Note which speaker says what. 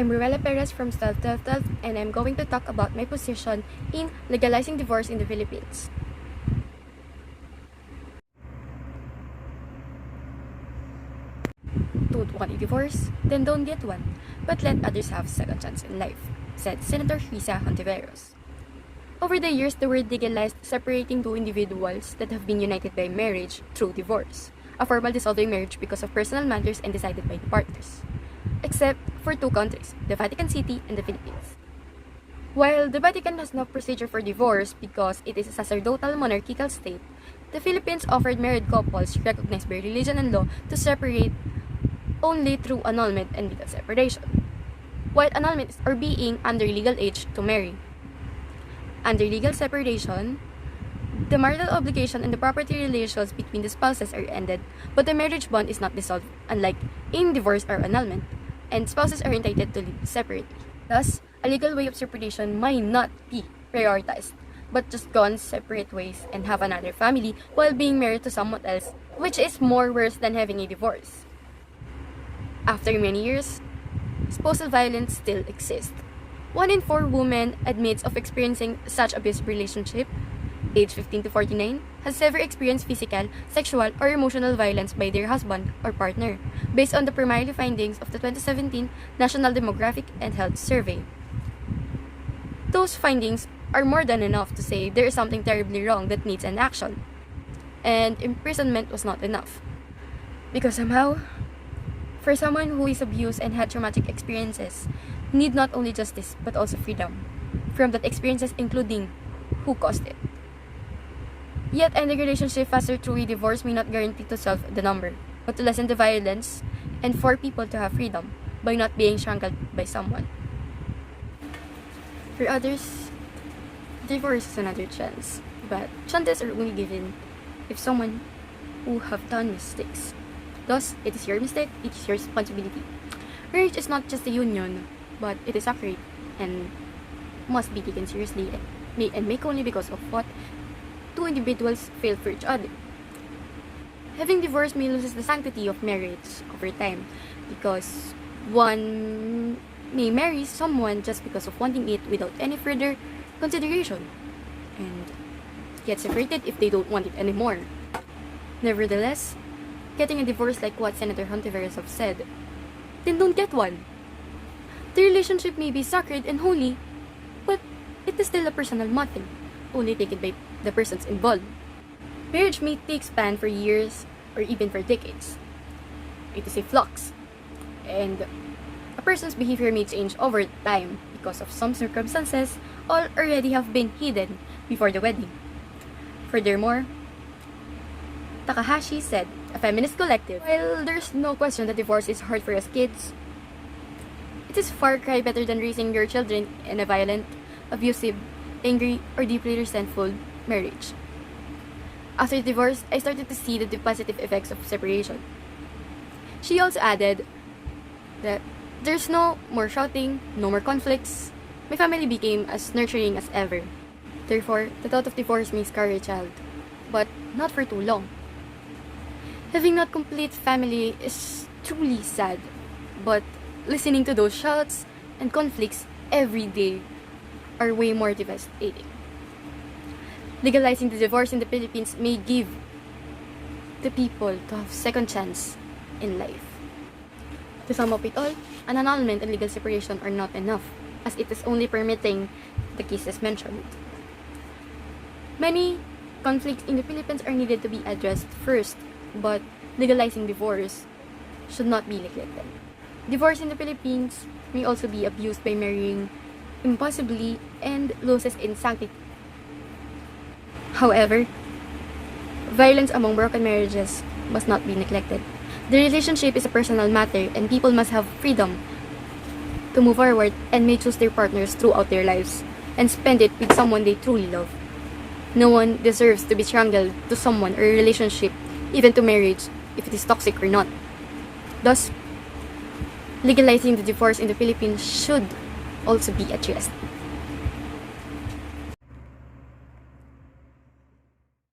Speaker 1: I'm Rowella Perez from Stealth and I'm going to talk about my position in legalizing divorce in the Philippines. Don't want a divorce? Then don't get one, but let others have second chance in life, said Senator Risa Hontiveros. Over the years, the word legalized separating two individuals that have been united by marriage through divorce, a formal dissolving marriage because of personal matters and decided by the partners. Except for two countries, the Vatican City and the Philippines. While the Vatican has no procedure for divorce because it is a sacerdotal monarchical state, the Philippines offered married couples recognized by religion and law to separate only through annulment and legal separation. While annulment is or being under legal age to marry. Under legal separation, the marital obligation and the property relations between the spouses are ended, but the marriage bond is not dissolved, unlike in divorce or annulment, and spouses are entitled to live separately. Thus, a legal way of separation might not be prioritized, but just gone separate ways and have another family while being married to someone else, which is more worse than having a divorce. After many years, spousal violence still exists. 1 in 4 women admits of experiencing such abusive relationship, age 15 to 49, has ever experienced physical, sexual, or emotional violence by their husband or partner, based on the primary findings of the 2017 National Demographic and Health Survey. Those findings are more than enough to say there is something terribly wrong that needs an action. And imprisonment was not enough. Because somehow, for someone who is abused and had traumatic experiences, need not only justice but also freedom from that experiences, including who caused it. Yet ending relationship faster through a divorce may not guarantee to solve the number, but to lessen the violence and for people to have freedom by not being strangled by someone. For others, divorce is another chance, but chances are only given if someone who have done mistakes. Thus, it is your mistake, it is your responsibility. Marriage is not just a union, but it is sacred and must be taken seriously and make only because of what two individuals feel for each other. Having divorce may lose the sanctity of marriage over time because one may marry someone just because of wanting it without any further consideration and get separated if they don't want it anymore. Nevertheless, getting a divorce like what Senator Hontiveros have said, then don't get one. The relationship may be sacred and holy, but it is still a personal matter, only taken by the persons involved. Marriage may take span for years or even for decades. It is a flux, and a person's behavior may change over time because of some circumstances all already have been hidden before the wedding. Furthermore, Takahashi said, a feminist collective, while there's no question that divorce is hard for us kids, it is far cry better than raising your children in a violent, abusive, angry, or deeply resentful marriage. After divorce, I started to see the positive effects of separation. She also added that there's no more shouting, no more conflicts. My family became as nurturing as ever. Therefore, the thought of divorce may scar a child, but not for too long. Having not complete family is truly sad, but listening to those shouts and conflicts every day are way more devastating. Legalizing the divorce in the Philippines may give the people to have second chance in life. To sum up it all, an annulment and legal separation are not enough, as it is only permitting the cases mentioned. Many conflicts in the Philippines are needed to be addressed first, but legalizing divorce should not be neglected. Divorce in the Philippines may also be abused by marrying impossibly and loses in sanctity. However, violence among broken marriages must not be neglected. The relationship is a personal matter and people must have freedom to move forward and may choose their partners throughout their lives and spend it with someone they truly love. No one deserves to be strangled to someone or a relationship, even to marriage, if it is toxic or not. Thus, legalizing the divorce in the Philippines should also be addressed.